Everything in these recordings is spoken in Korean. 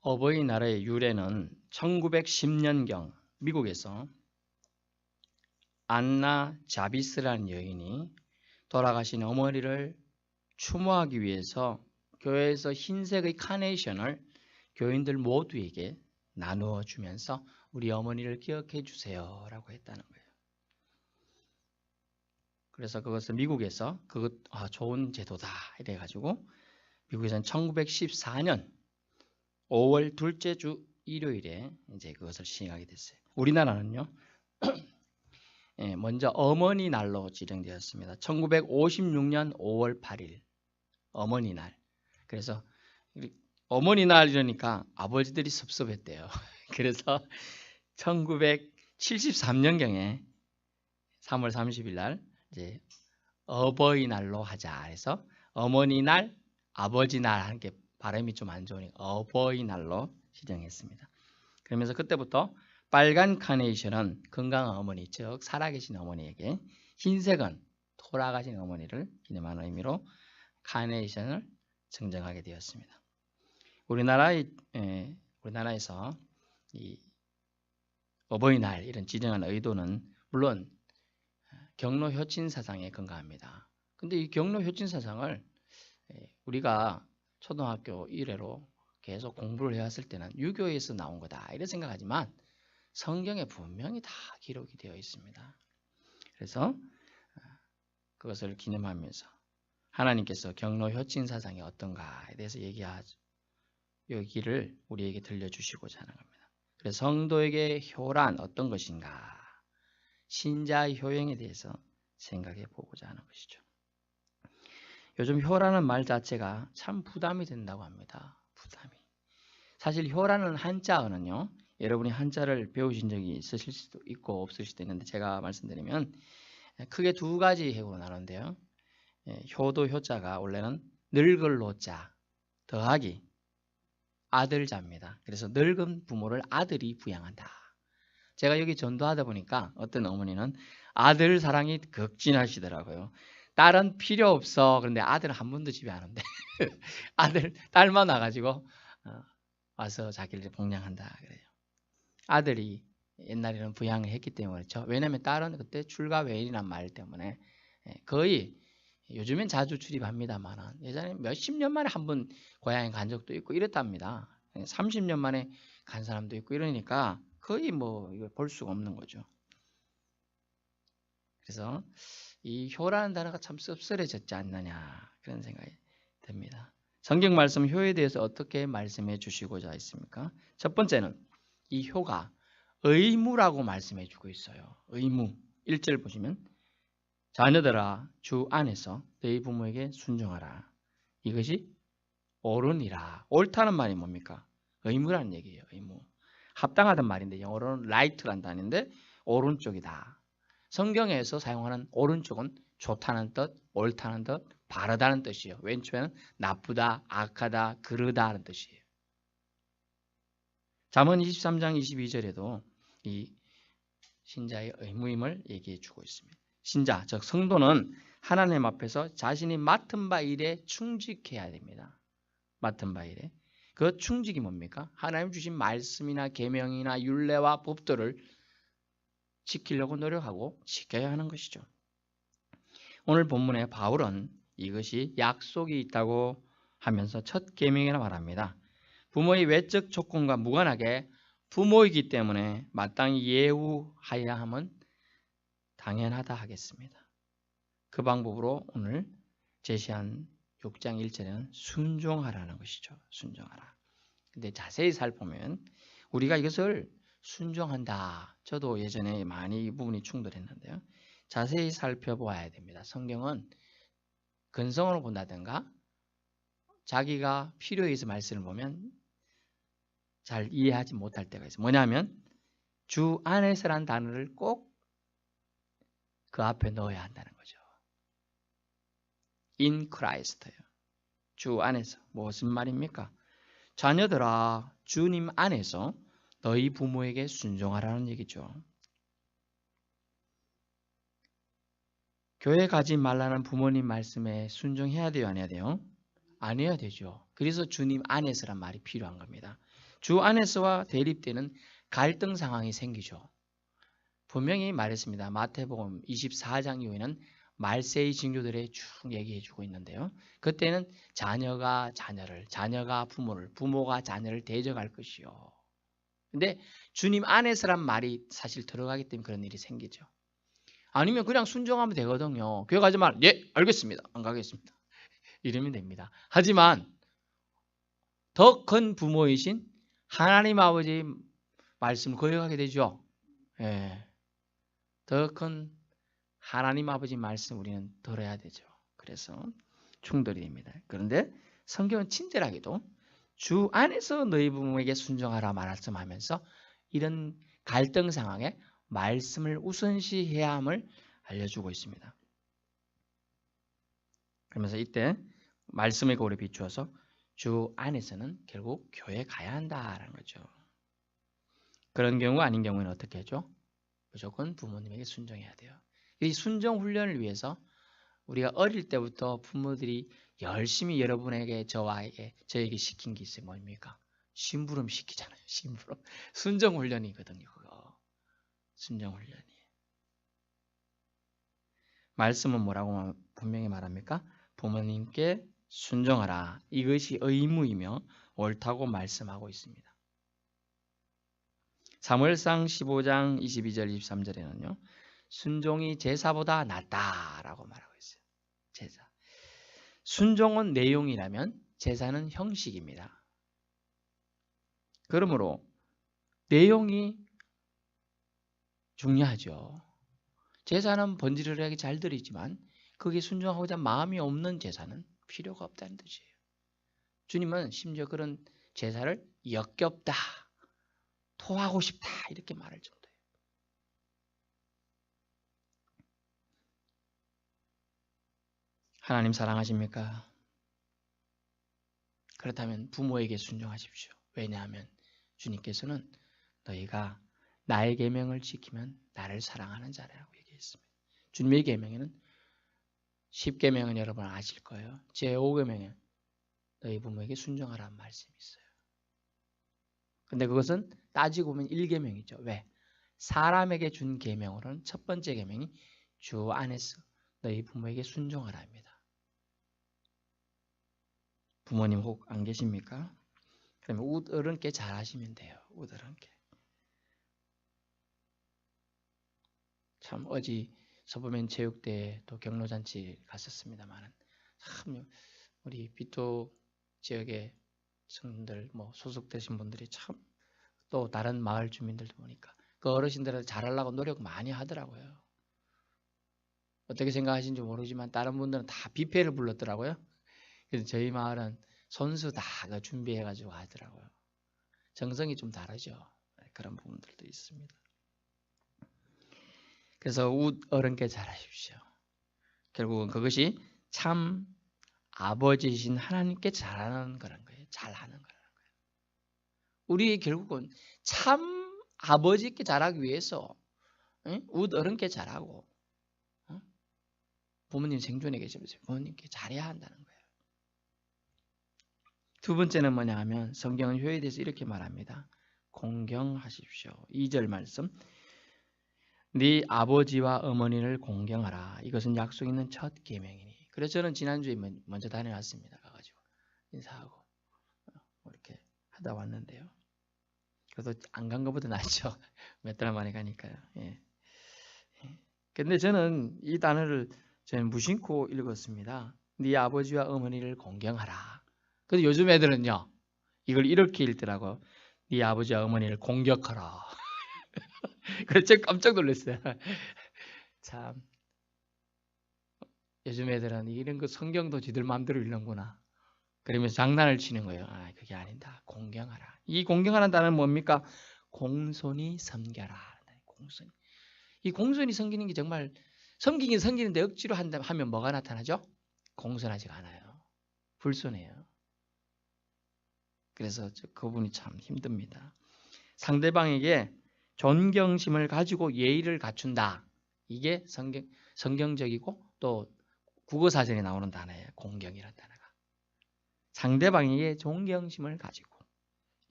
어버이날의 유래는 1910년경 미국에서 안나 자비스라는 여인이 돌아가신 어머니를 추모하기 위해서 교회에서 흰색의 카네이션을 교인들 모두에게 나누어 주면서 우리 어머니를 기억해 주세요 라고 했다는 거예요. 그래서 그것을 미국에서 좋은 제도다 이래가지고 미국에서는 1914년 5월 둘째 주 일요일에 이제 그것을 시행하게 됐어요. 우리나라는요, 먼저 어머니 날로 지정되었습니다. 1956년 5월 8일 어머니 날. 그래서 어머니 날 이러니까 아버지들이 섭섭했대요. 그래서 1973년경에 3월 30일 날 이제 어버이날로 하자. 그래서 어머니 날, 아버지 날 하는 게 발음이 좀 안 좋으니까 어버이날로 지정했습니다. 그러면서 그때부터 빨간 카네이션은 건강한 어머니, 즉 살아계신 어머니에게, 흰색은 돌아가신 어머니를 기념하는 의미로 카네이션을 증정하게 되었습니다. 우리나라에서 이 어버이날 이런 지정한 의도는 물론 경로 효친 사상에 근거합니다. 근데 이 경로 효친 사상을 우리가 초등학교 이래로 계속 공부를 해왔을 때는 유교에서 나온 거다 이렇게 생각하지만 성경에 분명히 다 기록이 되어 있습니다. 그래서 그것을 기념하면서 하나님께서 경로 효친 사상이 어떤가에 대해서 얘기를 우리에게 들려주시고자 하는 겁니다. 그래서 성도에게 효란 어떤 것인가, 신자의 효행에 대해서 생각해 보고자 하는 것이죠. 요즘 효라는 말 자체가 참 부담이 된다고 합니다. 부담이. 사실 효라는 한자어는요, 여러분이 한자를 배우신 적이 있으실 수도 있고 없을 수도 있는데 제가 말씀드리면 크게 두 가지 해고 나누는데요. 효도 효자가 원래는 늙을 노자 더하기 아들자입니다. 그래서 늙은 부모를 아들이 부양한다. 제가 여기 전도하다 보니까 어떤 어머니는 아들 사랑이 극진하시더라고요. 딸은 필요 없어. 그런데 아들은 한 번도 집에 안 온대. 딸만 와가지고 와서 자기를 봉양한다 그래요. 아들이 옛날에는 부양을 했기 때문에 그렇죠. 왜냐하면 딸은 그때 출가 외인이란 말 때문에 거의 요즘엔 자주 출입합니다만 예전에 몇십 년 만에 한 번 고향에 간 적도 있고 이랬답니다. 30년 만에 간 사람도 있고 이러니까 거의 이걸 볼 수가 없는 거죠. 그래서 이 효라는 단어가 참 씁쓸해졌지 않느냐 그런 생각이 듭니다. 성경 말씀 효에 대해서 어떻게 말씀해 주시고자 했습니까? 첫 번째는 이 효가 의무라고 말씀해 주고 있어요. 의무. 1절 보시면 자녀들아 주 안에서 너희 부모에게 순종하라. 이것이 옳으니라. 옳다는 말이 뭡니까? 의무라는 얘기예요. 의무. 합당하단 말인데 영어로는 right란 단어인데 오른쪽이다. 성경에서 사용하는 오른쪽은 좋다는 뜻, 옳다는 뜻, 바르다는 뜻이에요. 왼쪽에는 나쁘다, 악하다, 그르다 하는 뜻이에요. 잠언 23장 22절에도 이 신자의 의무임을 얘기해 주고 있습니다. 신자, 즉 성도는 하나님 앞에서 자신이 맡은 바 일에 충직해야 됩니다. 맡은 바 일에. 그 충직이 뭡니까? 하나님 주신 말씀이나 계명이나 율례와 법도를 지키려고 노력하고 지켜야 하는 것이죠. 오늘 본문에 바울은 이것이 약속이 있다고 하면서 첫 계명이라 말합니다. 부모의 외적 조건과 무관하게 부모이기 때문에 마땅히 예우하여야 함은 당연하다 하겠습니다. 그 방법으로 오늘 제시한 6장 1절에는 순종하라는 것이죠. 순종하라. 근데 자세히 살펴보면 우리가 이것을 순종한다. 저도 예전에 많이 이 부분이 충돌했는데요. 자세히 살펴보아야 됩니다. 성경은 근성으로 본다든가 자기가 필요에 의해서 말씀을 보면 잘 이해하지 못할 때가 있어요. 뭐냐면 주 안에서란 단어를 꼭 그 앞에 넣어야 한다는 거죠. In Christ예요. 주 안에서. 무슨 말입니까? 자녀들아 주님 안에서 너희 부모에게 순종하라는 얘기죠. 교회 가지 말라는 부모님 말씀에 순종해야 돼요? 안 해야 돼요? 안 해야 되죠. 그래서 주님 안에서란 말이 필요한 겁니다. 주 안에서와 대립되는 갈등 상황이 생기죠. 분명히 말했습니다. 마태복음 24장 이후에는 말세의 징조들에 쭉 얘기해주고 있는데요. 그때는 자녀가 자녀를, 자녀가 부모를, 부모가 자녀를 대적할 것이요. 근데 주님 안에서란 말이 사실 들어가기 때문에 그런 일이 생기죠. 아니면 그냥 순종하면 되거든요. 교회 가지 말, 예, 알겠습니다. 안 가겠습니다. 이러면 됩니다. 하지만 더 큰 부모이신 하나님 아버지의 말씀을 거역하게 되죠. 예. 더 큰 하나님 아버지 말씀 우리는 들어야 되죠. 그래서 충돌이 됩니다. 그런데 성경은 친절하게도 주 안에서 너희 부모에게 순종하라 말씀하면서 이런 갈등 상황에 말씀을 우선시해야 함을 알려주고 있습니다. 그러면서 이때 말씀의 거울에 비추어서 주 안에서는 결국 교회에 가야 한다라는 거죠. 그런 경우 아닌 경우는 어떻게 하죠? 무조건 부모님에게 순종해야 돼요. 이 순종 훈련을 위해서 우리가 어릴 때부터 부모들이 열심히 여러분에게 저에게 시킨 게 있어요. 뭡니까? 심부름 시키잖아요. 심부름. 순종 훈련이거든요. 그거. 순종 훈련이. 말씀은 뭐라고 분명히 말합니까? 부모님께 순종하라. 이것이 의무이며 옳다고 말씀하고 있습니다. 사무엘상 15장 22절 23절에는요. 순종이 제사보다 낫다라고 말하고 있어요. 제사. 순종은 내용이라면 제사는 형식입니다. 그러므로 내용이 중요하죠. 제사는 번지르르하게 잘 드리지만 거기에 순종하고자 마음이 없는 제사는 필요가 없다는 뜻이에요. 주님은 심지어 그런 제사를 역겹다, 토하고 싶다 이렇게 말할 정도예요. 하나님 사랑하십니까? 그렇다면 부모에게 순종하십시오. 왜냐하면 주님께서는 너희가 나의 계명을 지키면 나를 사랑하는 자라고 얘기했습니다. 주님의 계명에는 10계명은 여러분 아실 거예요. 제5계명에 너희 부모에게 순종하라는 말씀이 있어요. 근데 그것은 따지고 보면 1계명이죠. 왜? 사람에게 준 계명으로는 첫 번째 계명이 주 안에서 너희 부모에게 순종하라 합니다. 부모님 혹 안 계십니까? 그러면 웃 어른께 잘하시면 돼요. 웃 어른께. 참 어제 서부면 체육대회 또 경로잔치 갔었습니다만 참 우리 비토 지역의 성도들 소속되신 분들이 참 또 다른 마을 주민들도 보니까 그 어르신들은 잘하려고 노력 많이 하더라고요. 어떻게 생각하시는지 모르지만 다른 분들은 다 뷔페를 불렀더라고요. 그래서 저희 마을은 손수 다 준비해가지고 하더라고요. 정성이 좀 다르죠. 그런 부분들도 있습니다. 그래서 웃 어른께 잘하십시오. 결국은 그것이 참 아버지이신 하나님께 잘하는 거라는 거예요. 잘하는 거라는 거예요. 우리 결국은 참 아버지께 잘하기 위해서 웃 어른께 잘하고 부모님 생존에 계시면서 부모님께 잘해야 한다는 거예요. 두 번째는 뭐냐 하면 성경은 효에 대해서 이렇게 말합니다. 공경하십시오. 2절 말씀. 네 아버지와 어머니를 공경하라. 이것은 약속 있는 첫 계명이니. 그래서 저는 지난주에 먼저 다녀왔습니다. 가가지고 인사하고 이렇게 하다 왔는데요. 그래도 안 간 것보다 낫죠. 몇 달 만에 가니까요. 예. 근데 저는 이 단어를 저는 무심코 읽었습니다. 네 아버지와 어머니를 공경하라. 근데 요즘 애들은요. 이걸 이렇게 읽더라고. 네 아버지와 어머니를 공격하라. 그래서 제가 깜짝 놀랐어요. 참 요즘 애들은 이런 거 성경도 지들 마음대로 읽는구나. 그러면서 장난을 치는 거예요. 아, 그게 아니다. 공경하라. 이 공경하라는 단어는 뭡니까? 공손히 섬겨라. 공손히. 이 공손히 섬기는 게 정말 섬기긴 섬기는데 억지로 하면 뭐가 나타나죠? 공손하지가 않아요. 불손해요. 그래서 그분이 참 힘듭니다. 상대방에게 존경심을 가지고 예의를 갖춘다. 이게 성경적이고 또 국어사전에 나오는 단어예요. 공경이라는 단어가. 상대방에게 존경심을 가지고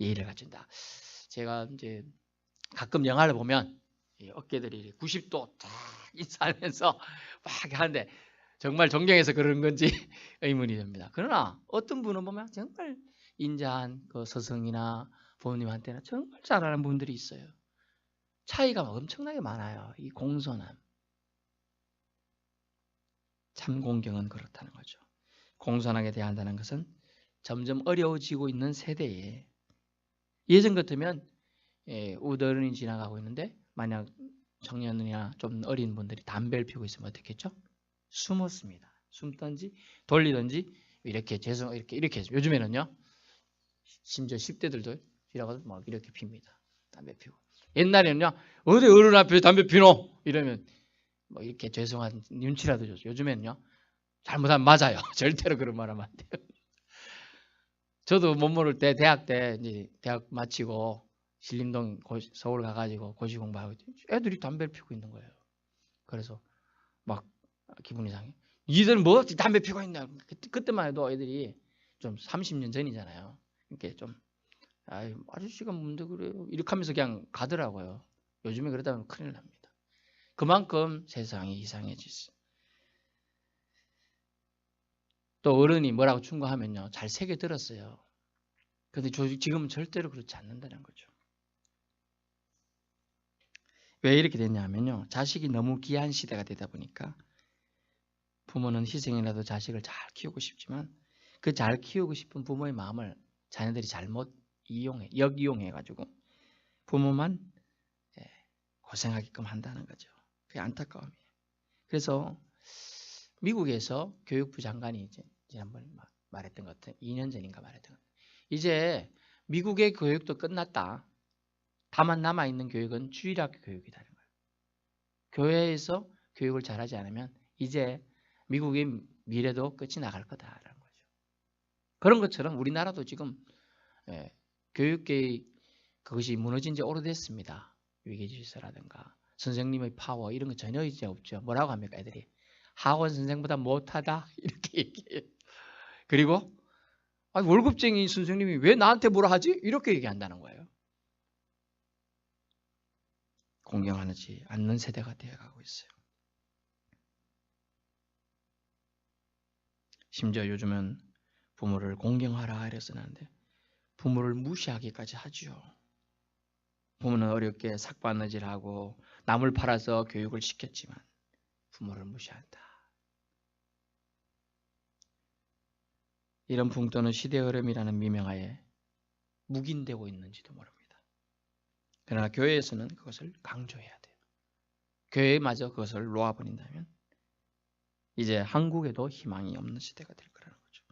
예의를 갖춘다. 제가 이제 가끔 영화를 보면 이 어깨들이 90도 딱 인사하면서 막 하는데 정말 존경해서 그러는 건지 의문이 듭니다. 그러나 어떤 분은 보면 정말 인자한 그 스승이나 부모님한테는 정말 잘하는 분들이 있어요. 차이가 엄청나게 많아요. 이 공손함. 참 공경은 그렇다는 거죠. 공손하게 대한다는 것은 점점 어려워지고 있는 세대에 예전 같으면 우더른이 지나가고 있는데 만약 청년이나 좀 어린 분들이 담배를 피우고 있으면 어떻겠죠? 숨었습니다. 숨든지 돌리든지 이렇게 이렇게 요즘에는요 심지어 10대들도 지나가서 막 이렇게 핍니다. 담배 피우고. 옛날에는요 어디 어른 앞에 담배 피노 이러면 뭐 이렇게 죄송한 눈치라도 줬어요. 요즘에는요 잘못하면 맞아요. 절대로 그런 말 하면 안 돼요. 저도 못 모를 때 대학 때 이제 대학 마치고 신림동 서울 가가지고 고시 공부하고 애들이 담배를 피우고 있는 거예요. 그래서 막 기분이 상해. 니들 뭐 담배 피우고 있냐. 그때만 해도 애들이 좀 30년 전이잖아요. 이렇게 좀 아저씨가 뭔데 그래요. 이렇게 하면서 그냥 가더라고요. 요즘에 그러다 보면 큰일 납니다. 그만큼 세상이 이상해지죠. 또 어른이 뭐라고 충고하면요. 잘 새겨 들었어요. 그런데 지금은 절대로 그렇지 않는다는 거죠. 왜 이렇게 됐냐면요. 자식이 너무 귀한 시대가 되다 보니까 부모는 희생이라도 자식을 잘 키우고 싶지만 그 잘 키우고 싶은 부모의 마음을 자녀들이 잘못 역이용해가지고 부모만 고생하게끔 한다는 거죠. 그게 안타까움이에요. 그래서 미국에서 교육부 장관이 지난번에 말했던 것 같아요. 2년 전인가 말했던 것 같아요. 이제 미국의 교육도 끝났다. 다만 남아있는 교육은 주일학교 교육이라는 거예요. 교회에서 교육을 잘하지 않으면 이제 미국의 미래도 끝이 나갈 거다라는 거죠. 그런 것처럼 우리나라도 지금 교육계의 그것이 무너진 지 오래됐습니다. 위계질서라든가 선생님의 파워 이런 거 전혀 이제 없죠. 뭐라고 합니까 애들이? 학원 선생보다 못하다 이렇게 얘기해요. 그리고 월급쟁이 선생님이 왜 나한테 뭐라 하지? 이렇게 얘기한다는 거예요. 공경하지 않는 세대가 되어가고 있어요. 심지어 요즘은 부모를 공경하라 이래서 하는데 부모를 무시하기까지 하죠. 부모는 어렵게 삭바느질하고 남을 팔아서 교육을 시켰지만 부모를 무시한다. 이런 풍토는 시대의 흐름이라는 미명하에 묵인되고 있는지도 모릅니다. 그러나 교회에서는 그것을 강조해야 돼요. 교회마저 그것을 놓아버린다면 이제 한국에도 희망이 없는 시대가 될 거라는 거죠.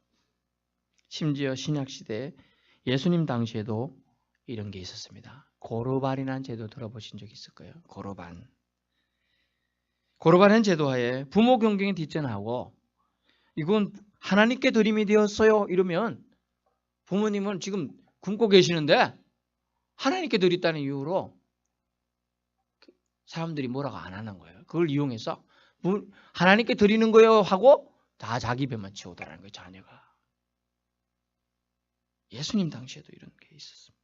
심지어 신약시대에 예수님 당시에도 이런 게 있었습니다. 고르반이라는 제도 들어보신 적 있을 거예요. 고르반은 제도하에 부모 경경이 뒷전하고 이건 하나님께 드림이 되었어요. 이러면 부모님은 지금 굶고 계시는데 하나님께 드렸다는 이유로 사람들이 뭐라고 안 하는 거예요. 그걸 이용해서 하나님께 드리는 거예요 하고 다 자기 배만 채우더라는 거예요. 자녀가. 예수님 당시에도 이런 게 있었습니다.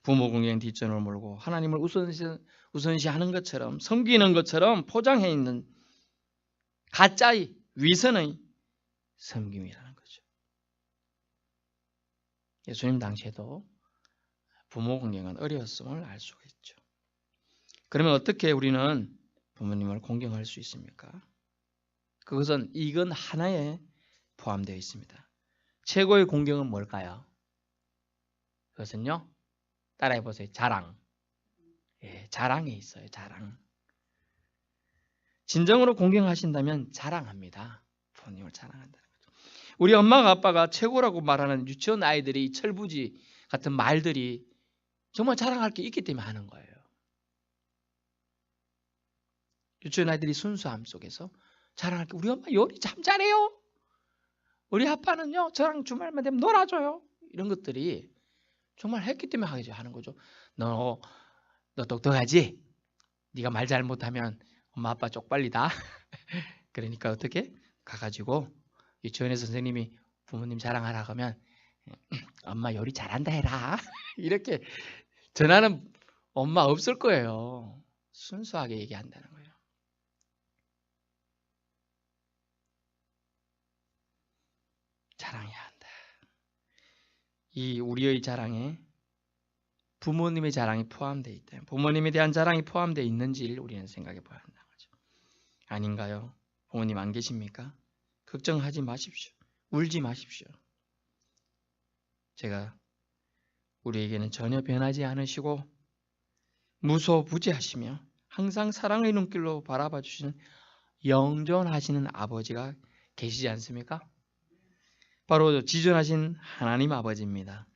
부모 공경 뒷전을 몰고 하나님을 우선시하는 것처럼 섬기는 것처럼 포장해 있는 가짜의 위선의 섬김이라는 거죠. 예수님 당시에도 부모 공경은 어려웠음을 알 수가 있죠. 그러면 어떻게 우리는 부모님을 공경할 수 있습니까? 그것은 이건 하나에 포함되어 있습니다. 최고의 공경은 뭘까요? 그것은요. 따라해 보세요. 자랑. 자랑에 있어요. 자랑. 진정으로 공경하신다면 자랑합니다. 부모님을 자랑한다는 거죠. 우리 엄마가 아빠가 최고라고 말하는 유치원 아이들이 철부지 같은 말들이 정말 자랑할 게 있기 때문에 하는 거예요. 유치원 아이들이 순수함 속에서 자랑할 게 우리 엄마 요리 참 잘해요. 우리 아빠는요 저랑 주말만 되면 놀아줘요. 이런 것들이 정말 했기 때문에 하는 거죠. 너 똑똑하지? 네가 말 잘못하면 엄마 아빠 쪽팔리다. 그러니까 어떻게? 가가지고 유치원에 선생님이 부모님 자랑하라고 하면 엄마 요리 잘한다 해라. 이렇게 전하는 엄마 없을 거예요. 순수하게 얘기한다는 거예요. 자랑해야 한다. 이 우리의 자랑에 부모님의 자랑이 포함되어 있다. 부모님에 대한 자랑이 포함되어 있는지를 우리는 생각해 봐야 한다는 거죠. 아닌가요? 부모님 안 계십니까? 걱정하지 마십시오. 울지 마십시오. 제가 우리에게는 전혀 변하지 않으시고 무소부재하시며 항상 사랑의 눈길로 바라봐 주시는 영존하시는 아버지가 계시지 않습니까? 바로 지존하신 하나님 아버지입니다.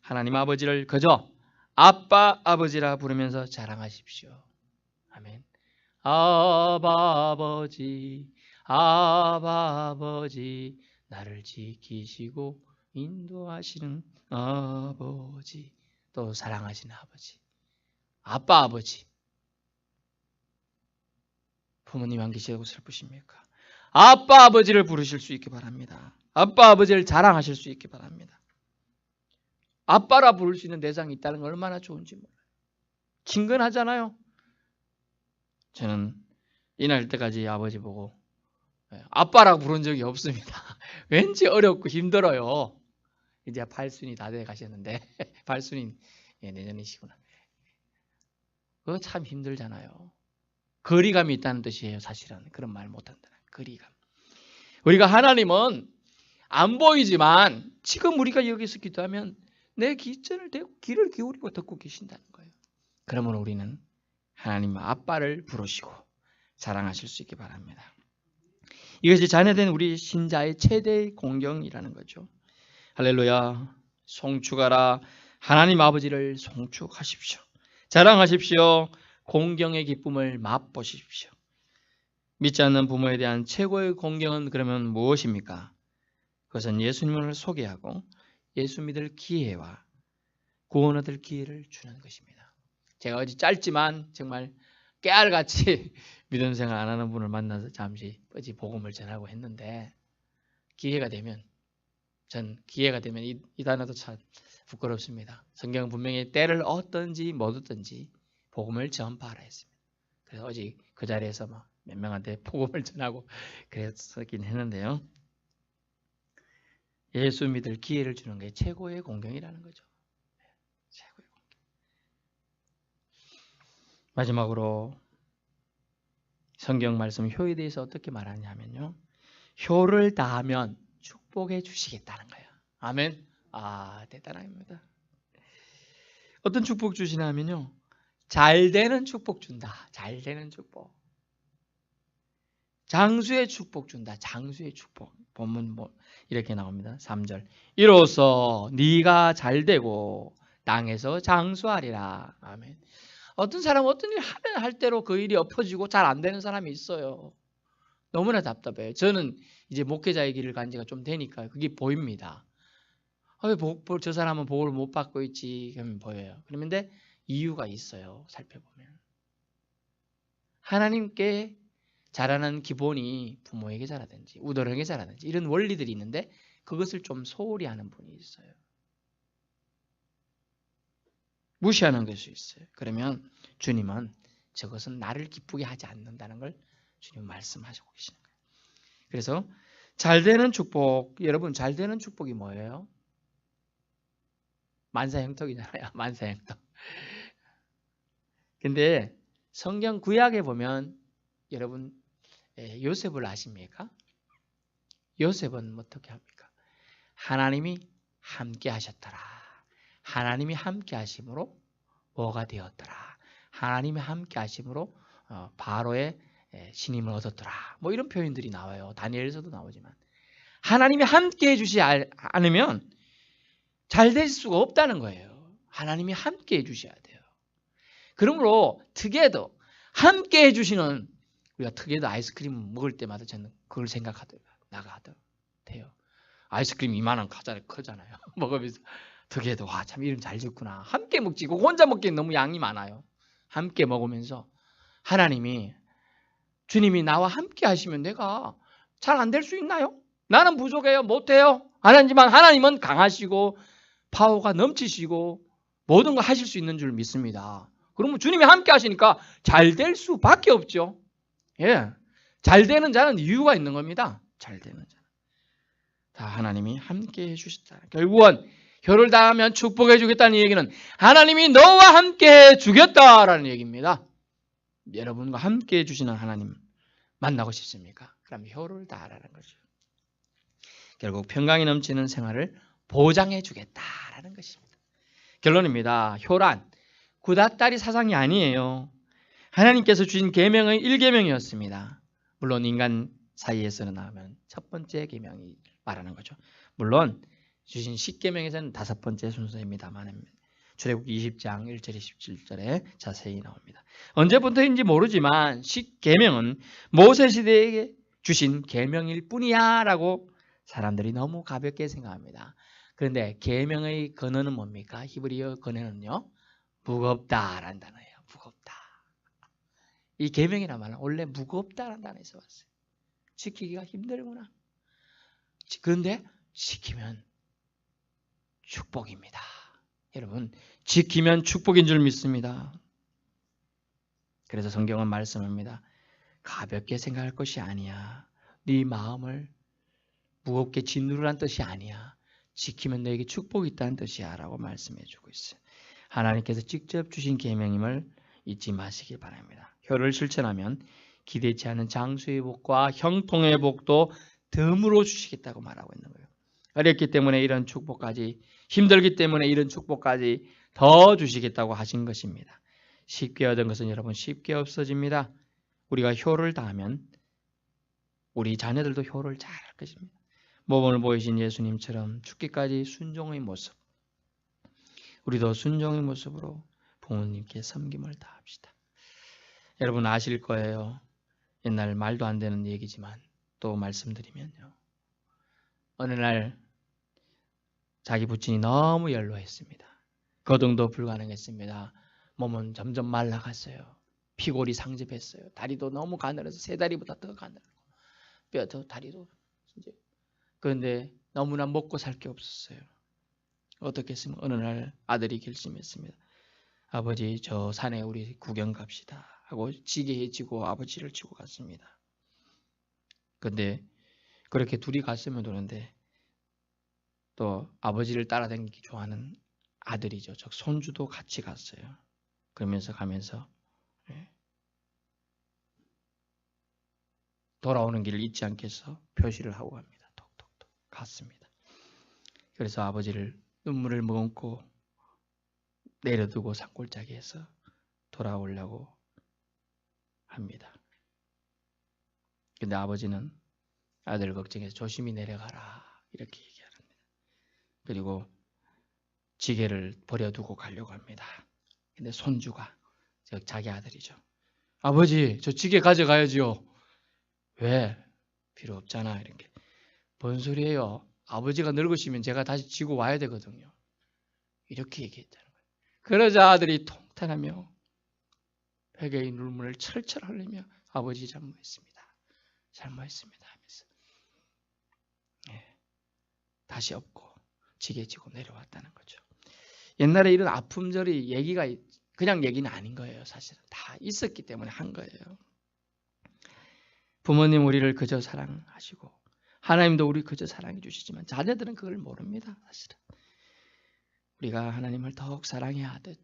하나님 아버지를 그저 아빠 아버지라 부르면서 자랑하십시오. 아멘. 아바 아버지, 아바 아버지, 나를 지키시고 인도하시는 아버지, 또 사랑하시는 아버지, 아빠 아버지. 부모님 안 계시고 슬프십니까? 아빠 아버지를 부르실 수 있기 바랍니다. 아빠 아버지를 자랑하실 수 있기 바랍니다. 아빠라 부를 수 있는 대상이 있다는 건 얼마나 좋은지 몰라요. 친근하잖아요. 저는 이날 때까지 아버지 보고 아빠라고 부른 적이 없습니다. 왠지 어렵고 힘들어요. 이제 팔순이 다 돼 가셨는데 팔순이 내년이시구나. 그거 참 힘들잖아요. 거리감이 있다는 뜻이에요. 사실은 그런 말 못한다는 거리감. 우리가 하나님은 안 보이지만 지금 우리가 여기서 기도하면 내 기전을 대고 귀를 기울이고 듣고 계신다는 거예요. 그러면 우리는 하나님 아빠를 부르시고 자랑하실 수 있기 바랍니다. 이것이 자녀된 우리 신자의 최대 공경이라는 거죠. 할렐루야. 송축하라. 하나님 아버지를 송축하십시오. 자랑하십시오. 공경의 기쁨을 맛보십시오. 믿지 않는 부모에 대한 최고의 공경은 그러면 무엇입니까? 그것은 예수님을 소개하고 예수 믿을 기회와 구원 얻을 기회를 주는 것입니다. 제가 어제 짧지만 정말 깨알같이 믿음 생활 안 하는 분을 만나서 잠시 어제 복음을 전하고 했는데 기회가 되면 이 단어도 참 부끄럽습니다. 성경은 분명히 때를 얻든지 못 얻든지 복음을 전파하라 했습니다. 그래서 어제 그 자리에서 몇 명한테 복음을 전하고 그랬었긴 했는데요. 예수 믿을 기회를 주는 게 최고의 공경이라는 거죠. 최고의 공경. 마지막으로 성경 말씀 효에 대해서 어떻게 말하냐면요. 효를 다하면 축복해 주시겠다는 거예요. 아멘. 대단합니다. 어떤 축복 주시냐면요. 잘 되는 축복 준다. 잘 되는 축복. 장수의 축복 준다. 장수의 축복. 본문 이렇게 나옵니다. 3절. 이로써 네가 잘 되고 땅에서 장수하리라. 아멘. 어떤 사람은 어떤 일 하면 할 대로 그 일이 엎어지고 잘 안 되는 사람이 있어요. 너무나 답답해요. 저는 이제 목회자의 길을 간 지가 좀 되니까 그게 보입니다. 왜 저 사람은 복을 못 받고 있지? 그러면 보여요. 그런데 이유가 있어요. 살펴보면. 하나님께 잘하는 기본이 부모에게 잘하든지 우더령에게 잘하든지 이런 원리들이 있는데 그것을 좀 소홀히 하는 분이 있어요. 무시하는 것이 있어요. 그러면 주님은 저것은 나를 기쁘게 하지 않는다는 걸 주님 말씀하시고 계시는 거예요. 그래서 잘되는 축복, 여러분 잘되는 축복이 뭐예요? 만사형통이잖아요. 만사형통. 근데 성경 구약에 보면 여러분 요셉을 아십니까? 요셉은 어떻게 합니까? 하나님이 함께 하셨더라. 하나님이 함께 하심으로 뭐가 되었더라. 하나님이 함께 하심으로 바로의 신임을 얻었더라. 이런 표현들이 나와요. 다니엘에서도 나오지만 하나님이 함께 해주시지 않으면 잘 될 수가 없다는 거예요. 하나님이 함께 해주셔야 돼요. 그러므로 특에도 함께 해주시는 우리가 특에도 아이스크림 먹을 때마다 저는 그걸 나가도 돼요. 아이스크림 이만한 크잖아요. 먹으면서 특에도 참 이름 잘 짓구나. 함께 먹지. 혼자 먹기엔 너무 양이 많아요. 함께 먹으면서 하나님이 주님이 나와 함께 하시면 내가 잘 안 될 수 있나요? 나는 부족해요. 못해요. 하지만 하나님은 강하시고 파워가 넘치시고 모든 걸 하실 수 있는 줄 믿습니다. 그러면 주님이 함께 하시니까 잘 될 수밖에 없죠. 예, 잘 되는 자는 이유가 있는 겁니다. 잘 되는 자. 다 하나님이 함께 해주셨다. 결국은 혀를 다하면 축복해 주겠다는 얘기는 하나님이 너와 함께 해주겠다라는 얘기입니다. 여러분과 함께 해주시는 하나님 만나고 싶습니까? 그럼 혀를 다하라는 거죠. 결국 평강이 넘치는 생활을 보장해 주겠다라는 것입니다. 결론입니다. 효란 구닥다리 사상이 아니에요. 하나님께서 주신 계명의 1계명이었습니다. 물론 인간 사이에서는 나오면 첫 번째 계명이 말하는 거죠. 물론 주신 10계명에서는 다섯 번째 순서입니다만 출애굽기 20장 1절 17절에 자세히 나옵니다. 언제부터인지 모르지만 10계명은 모세 시대에 주신 계명일 뿐이야 라고 사람들이 너무 가볍게 생각합니다. 그런데 계명의 근원은 뭡니까? 히브리어 근원은요, 무겁다라는 단어예요. 무겁다. 이 계명이란 말은 원래 무겁다라는 단어에서 왔어요. 지키기가 힘들구나. 그런데 지키면 축복입니다. 여러분, 지키면 축복인 줄 믿습니다. 그래서 성경은 말씀합니다. 가볍게 생각할 것이 아니야. 네 마음을 무겁게 짓누르란 뜻이 아니야. 지키면 너에게 축복이 있다는 뜻이야 라고 말씀해 주고 있어요. 하나님께서 직접 주신 계명임을 잊지 마시길 바랍니다. 혀를 실천하면 기대치 않은 장수의 복과 형통의 복도 덤으로 주시겠다고 말하고 있는 거예요. 어렵기 때문에 이런 축복까지, 힘들기 때문에 이런 축복까지 더 주시겠다고 하신 것입니다. 쉽게 얻은 것은 여러분 쉽게 없어집니다. 우리가 효를 다하면 우리 자녀들도 효를 잘 할 것입니다. 모범을 보이신 예수님처럼 죽기까지 순종의 모습, 우리도 순종의 모습으로 부모님께 섬김을 다합시다. 여러분 아실 거예요. 옛날 말도 안 되는 얘기지만 또 말씀드리면요. 어느 날 자기 부친이 너무 연로했습니다. 거동도 불가능했습니다. 몸은 점점 말라갔어요. 피골이 상접했어요. 다리도 너무 가늘어서 세 다리보다 더 가늘고 뼈도 다리도 이제 그런데 너무나 먹고 살 게 없었어요. 어떻게 했으면 어느 날 아들이 결심했습니다. 아버지 저 산에 우리 구경 갑시다 하고 지게에 지고 아버지를 지고 갔습니다. 그런데 그렇게 둘이 갔으면 되는데 또 아버지를 따라다니기 좋아하는 아들이죠. 즉 손주도 같이 갔어요. 그러면서 가면서 돌아오는 길을 잊지 않겠어 표시를 하고 갑니다. 톡톡톡 갔습니다. 그래서 아버지를 눈물을 머금고 내려두고 산골짜기에서 돌아오려고 합니다. 근데 아버지는 아들 걱정해서 조심히 내려가라 이렇게 얘기합니다. 그리고 지게를 버려두고 가려고 합니다. 근데 손주가 자기 아들이죠. 아버지 저 지게 가져가야지요. 왜? 필요 없잖아. 이렇게. 뭔 소리예요? 아버지가 늙으시면 제가 다시 지고 와야 되거든요. 이렇게 얘기했다는 거예요. 그러자 아들이 통탄하며 베개의 눈물을 철철 흘리며 아버지 잘못했습니다. 잘못했습니다 하면서 다시 업고 지게 지고 내려왔다는 거죠. 옛날에 이런 아픔절이 얘기가 그냥 얘기는 아닌 거예요. 사실은 다 있었기 때문에 한 거예요. 부모님 우리를 그저 사랑하시고 하나님도 우리 그저 사랑해 주시지만 자녀들은 그걸 모릅니다. 사실은 우리가 하나님을 더욱 사랑해야 하듯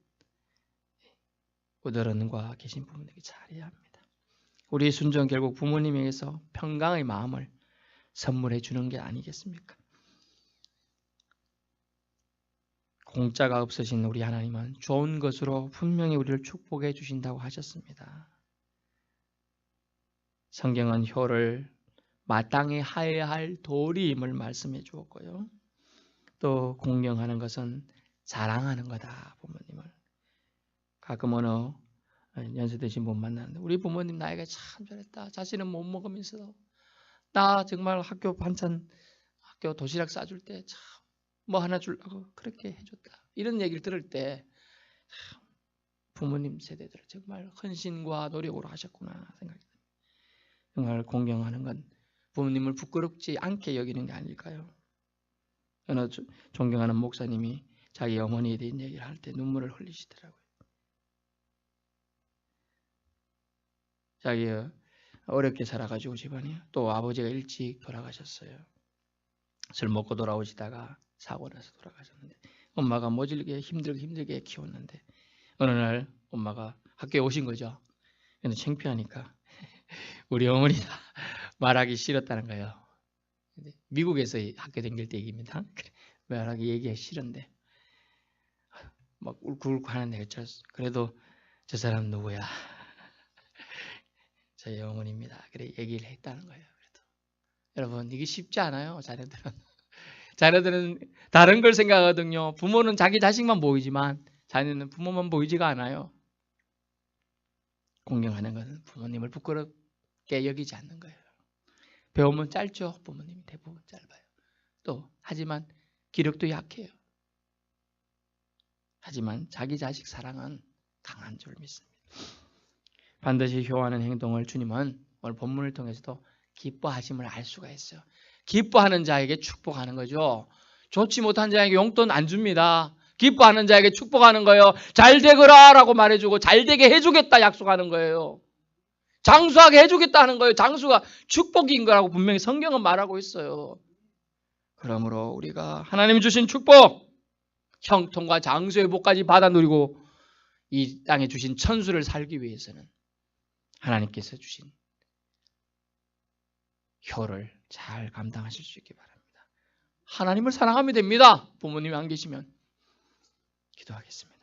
우더런과 계신 부모님에게 잘해야 합니다. 우리의 순종 결국 부모님에게서 평강의 마음을 선물해 주는 게 아니겠습니까? 공짜가 없으신 우리 하나님은 좋은 것으로 분명히 우리를 축복해 주신다고 하셨습니다. 성경은 효를 마땅히 하여야 할 도리임을 말씀해 주었고요. 또 공경하는 것은 자랑하는 거다. 부모님을. 가끔 어느 연세드신 분 만나는데 우리 부모님 나에게 참 잘했다. 자신은 못 먹으면서도 나 정말 학교 반찬 학교 도시락 싸줄 때 참 뭐 하나 주려고 그렇게 해줬다. 이런 얘기를 들을 때 부모님 세대들 정말 헌신과 노력으로 하셨구나 생각이 듭니다. 정말 공경하는 건 부모님을 부끄럽지 않게 여기는 게 아닐까요? 어느 존경하는 목사님이 자기 어머니에 대한 얘기를 할 때 눈물을 흘리시더라고요. 자기 어렵게 살아가지고 집안이 또 아버지가 일찍 돌아가셨어요. 술 먹고 돌아오시다가 사고 나서 돌아가셨는데 엄마가 모질게 힘들게 키웠는데 어느 날 엄마가 학교에 오신 거죠. 근데 창피하니까 우리 어머니가 말하기 싫었다는 거예요. 미국에서 학교 다닐 때 얘기입니다. 말하기 얘기가 싫은데 막 울고울고 하는데 그래도 저 사람 누구야? 저희 어머니입니다. 그래 얘기를 했다는 거예요. 그래도 여러분 이게 쉽지 않아요. 자녀들은 다른 걸 생각하거든요. 부모는 자기 자식만 보이지만 자녀는 부모만 보이지가 않아요. 공경하는 것은 부모님을 부끄럽게 여기지 않는 거예요. 배움은 짧죠. 부모님이 대부분 짧아요. 또 하지만 기력도 약해요. 하지만 자기 자식 사랑은 강한 줄 믿습니다. 반드시 효하는 행동을 주님은 오늘 본문을 통해서도 기뻐하심을 알 수가 있어요. 기뻐하는 자에게 축복하는 거죠. 좋지 못한 자에게 용돈 안 줍니다. 기뻐하는 자에게 축복하는 거예요. 잘 되거라 라고 말해주고 잘 되게 해주겠다 약속하는 거예요. 장수하게 해주겠다 하는 거예요. 장수가 축복인 거라고 분명히 성경은 말하고 있어요. 그러므로 우리가 하나님이 주신 축복, 형통과 장수의 복까지 받아 누리고 이 땅에 주신 천수를 살기 위해서는 하나님께서 주신 효를 잘 감당하실 수 있기 바랍니다. 하나님을 사랑하면 됩니다. 부모님이 안 계시면. 기도하겠습니다.